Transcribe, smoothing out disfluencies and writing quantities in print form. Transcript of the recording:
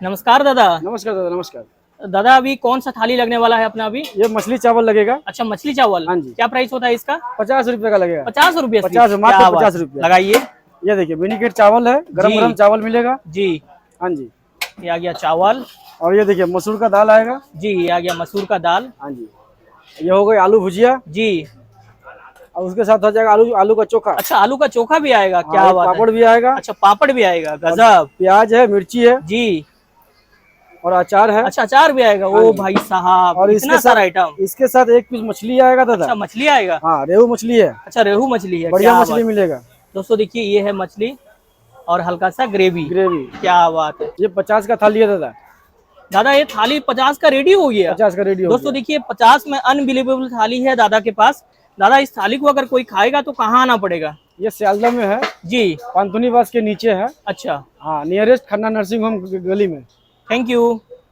नमस्कार दादा। नमस्कार दादा, नमस्कार। दादा अभी कौन सा थाली लगने वाला है अपना अभी? ये मछली चावल लगेगा। अच्छा मछली चावल। हाँ जी। क्या प्राइस होता है इसका? 50 रुपए का लगेगा। 50 रुपये? 50, मात्र 50 रुपये। लगाइए। ये देखिए मिनीकेट चावल है, गरम गरम चावल मिलेगा जी। हाँ जी। ये आ गया चावल। और ये देखिए मसूर का दाल आएगा जी। ये आ गया मसूर का दाल। हाँ जी। ये हो गई आलू भुजिया जी। और उसके साथ हो जाएगा आलू आलू का चोखा। अच्छा आलू का चोखा भी आएगा? क्या हाँ, बात है। पापड़ भी आएगा। अच्छा पापड़ भी आएगा, गजब। प्याज है, मिर्ची है जी। और अचार है। अच्छा अचार भी आएगा। हाँ ओ जी। भाई साहब, और इतना सारा आइटम। इसके साथ एक पीस मछली आएगा दादा। अच्छा मछली आएगा। हाँ, रेहू मछली है। अच्छा रेहू मछली है, बढ़िया क्या मछली बात। मिलेगा दोस्तों देखिए ये है मछली और हल्का सा ग्रेवी। ग्रेवी। क्या बात है। ये 50 का थाली है दादा। दादा ये थाली 50 का रेडी हो गया? 50 का रेडी हो दोस्तों देखिए 50 में अनबिलीवेबल थाली है दादा के पास। दादा इस थाली को अगर कोई खाएगा तो कहाँ आना पड़ेगा? ये सियालदह में है जी। पांथुनी बस के नीचे है। अच्छा हाँ, नियरेस्ट खन्ना नर्सिंग होम गली में। Thank you.